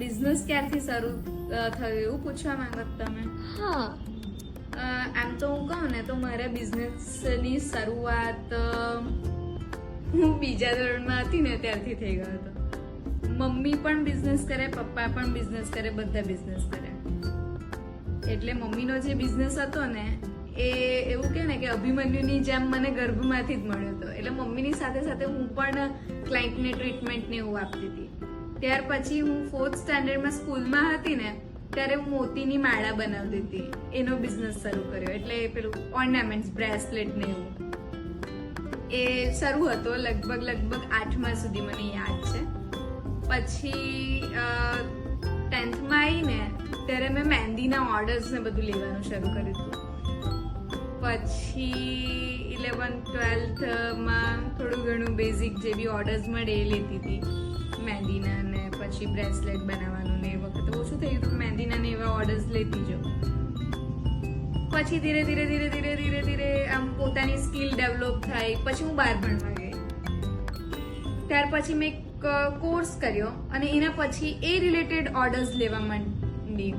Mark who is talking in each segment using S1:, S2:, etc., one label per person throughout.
S1: Business ક્યારથી શરૂ થયું એવું પૂછવા માંગો છો તમે?
S2: હા,
S1: આમ તો હું કહું ને તો મારા બિઝનેસની શરૂઆત હું બીજા ધોરણમાં હતી ને ત્યારથી થઈ ગયો હતો. મમ્મી પણ બિઝનેસ કરે, પપ્પા પણ બિઝનેસ કરે, બધા બિઝનેસ કરે. એટલે મમ્મીનો જે બિઝનેસ હતો ને એ એવું કે ને કે અભિમન્યુની જેમ મને ગર્ભમાંથી જ મળ્યો હતો. એટલે મમ્મીની સાથે સાથે હું પણ ક્લાયન્ટને ટ્રીટમેન્ટ ને એવું આપતી હતી. ત્યાર પછી હું 4th સ્ટાન્ડર્ડમાં સ્કૂલમાં હતી ને ત્યારે હું મોતીની માળા બનાવતી હતી. એનો બિઝનેસ શરૂ કર્યો. એટલે પેલું ઓર્નામેન્ટ્સ, બ્રેસલેટ ને એવું એ શરૂ હતો લગભગ 8મા સુધી મને યાદ છે. પછી 10thમાં આવીને ત્યારે મેં મહેંદીના ઓર્ડર્સ ને બધું લેવાનું શરૂ કર્યું હતું. પછી 11th 12thમાં થોડું ઘણું બેઝિક જે બી ઓર્ડર્સ મળે એ લેતી હતી મહેંદીના. ને પછી બ્રેસલેટ બનાવવાનું ને એ વખતે ઓછું થયું હતું, મહેંદીના ને એવા ઓર્ડર્સ લેતી જાઉં. પછી ધીરે ધીરે આમ પોતાની સ્કિલ ડેવલપ થાય. પછી હું બહાર ભણવા ગઈ. ત્યાર પછી મેં એક કોર્સ કર્યો અને એના પછી એ રિલેટેડ ઓર્ડર્સ લેવા માંડી,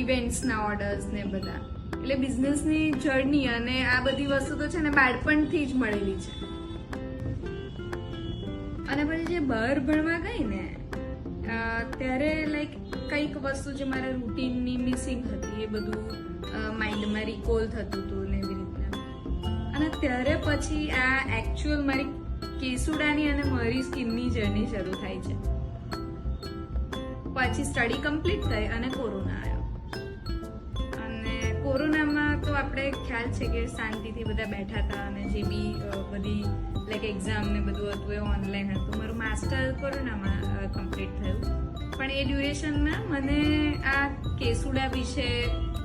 S1: ઇવેન્ટ્સના ઓર્ડર્સ ને બધા. એટલે બિઝનેસની જર્ની અને આ બધી વસ્તુ તો છે ને બાળપણથી જ મળેલી છે. અને પછી જે બહાર ભણવા ગઈ ને ત્યારે લાઈક કંઈક વસ્તુ જે મારા રૂટીનની મિસિંગ હતી એ બધું માઇન્ડમાં રિકોલ થતું હતું ને એવી રીતના. અને ત્યારે પછી આ એકચ્યુઅલ મારી કેસુડાની અને મારી સ્કિનની જર્ની શરૂ થાય છે. પછી સ્ટડી કમ્પ્લીટ થઈ અને કોરોના આવ્યો. અને કોરોનામાં તો આપણે ખ્યાલ છે કે શાંતિથી બધા બેઠા હતા અને જે બી બધી લાઈક એક્ઝામ ને બધું હતું એ ઓનલાઈન હતું. મારું માસ્ટર કોરોનામાં કમ્પ્લીટ થયું. પણ એ ડ્યુરેશનમાં મને આ કેસુડા વિશે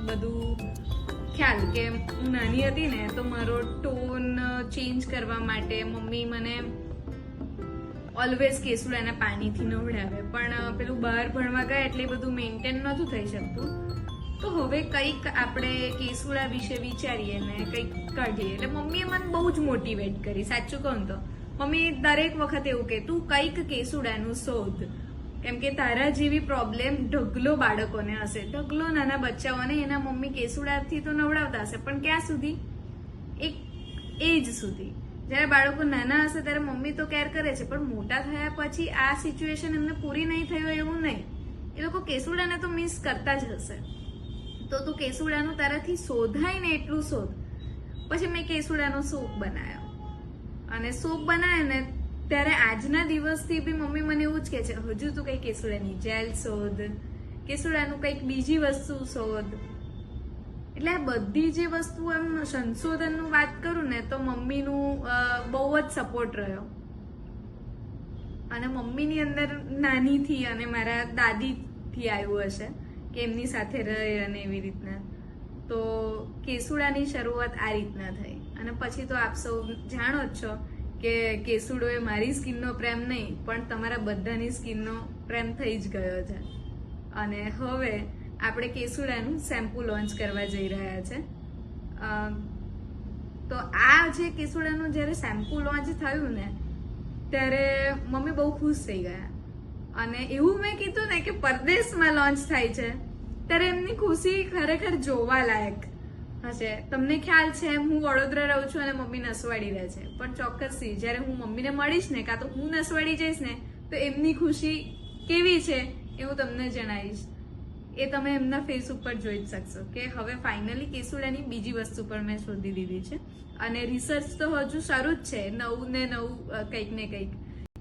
S1: બધું ખ્યાલ કે હું નાની હતી ને તો મારો ટોન ચેન્જ કરવા માટે મમ્મી મને ઓલવેઝ કેસુડાના પાણીથી નવડાવે. પણ પેલું બહાર ભણવા ગયા એટલે એ બધું મેન્ટેન નહોતું થઈ શકતું. તો હવે કંઈક આપણે કેસુડા વિશે વિચારીએ ને કંઈક કાઢીએ. એટલે મમ્મીએ મને બહુ જ મોટિવેટ કરી. સાચું કહું તો મમ્મી દરેક વખત એવું કે તું કંઈક કેસુડાનું શોધ, કેમ કે તારા જેવી પ્રોબ્લેમ ઢગલો બાળકોને હશે, ઢગલો નાના બચ્ચાઓને એના મમ્મી કેસુડાથી તો નવડાવતા હશે પણ ક્યાં સુધી? એક એજ સુધી. જ્યારે બાળકો નાના હશે ત્યારે મમ્મી તો કેર કરે છે, પણ મોટા થયા પછી આ સિચ્યુએશન એમને પૂરી નહીં થઈ હોય એવું નહીં. એ લોકો કેસુડાને તો મિસ કરતા જ હશે. તો તું કેસુડાનું તારાથી શોધાય ને એટલું શોધ. પછી મેં કેસુડાનો સૂપ બનાવ્યો. અને સૂપ બનાવ્યો ને ત્યારે આજના દિવસથી બી મમ્મી મને એવું જ કહે છે, હજુ તું કંઈ કેસુડાની જેલ શોધ, કેસુડાનું કંઈક બીજી વસ્તુ શોધ. એટલે આ બધી જે વસ્તુ એમ સંશોધનનું વાત કરું ને તો મમ્મીનું બહુ જ સપોર્ટ રહ્યો. અને મમ્મીની અંદર નાનીથી અને મારા દાદીથી આવ્યું હશે કે એમની સાથે રહે અને એવી રીતના. તો કેસુડાની શરૂઆત આ રીતના થઈ. અને પછી તો આપ સૌ જાણો જ છો કે કેસુડો એ મારી સ્કિનનો પ્રેમ નહીં પણ તમારા બધાની સ્કિનનો પ્રેમ થઈ જ ગયો છે. અને હવે આપણે કેસુડાનું શેમ્પુ લોન્ચ કરવા જઈ રહ્યા છે. તો આ જે કેસુડાનું જ્યારે શેમ્પુ લોન્ચ થયું ને ત્યારે મમ્મી બહુ ખુશ થઈ ગયા. અને એવું મેં કીધું ને કે પરદેશમાં લોન્ચ થાય છે ત્યારે એમની ખુશી ખરેખર જોવા લાયક હશે. તમને ખ્યાલ છે હું વડોદરા રહું છું અને મમ્મી નસવાડી રહે છે, પણ ચોક્કસથી જ્યારે હું મમ્મીને મળીશ ને કાં તો હું નસવાડી જઈશ ને તો એમની ખુશી કેવી છે એ હું તમને જણાવીશ. એ તમે એમના ફેસ ઉપર જોઈ જ શકશો કે હવે ફાઇનલી કેસુડાની બીજી વસ્તુ પણ મેં શોધી દીધી છે. અને રિસર્ચ તો હજુ શરૂ જ છે, નવું ને નવું કંઈક ને કંઈક.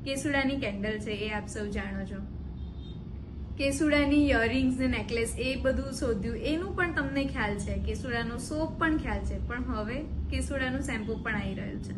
S1: કેસુડાની કેન્ડલ છે એ આપ સૌ જાણો છો, કેસુડાની ઇયરિંગ્સ ને નેકલેસ એ બધું શોધ્યું એનું પણ તમને ખ્યાલ છે, કેસુડાનો સોપ પણ ખ્યાલ છે, પણ હવે કેસુડાનું શેમ્પુ પણ આવી રહ્યું છે.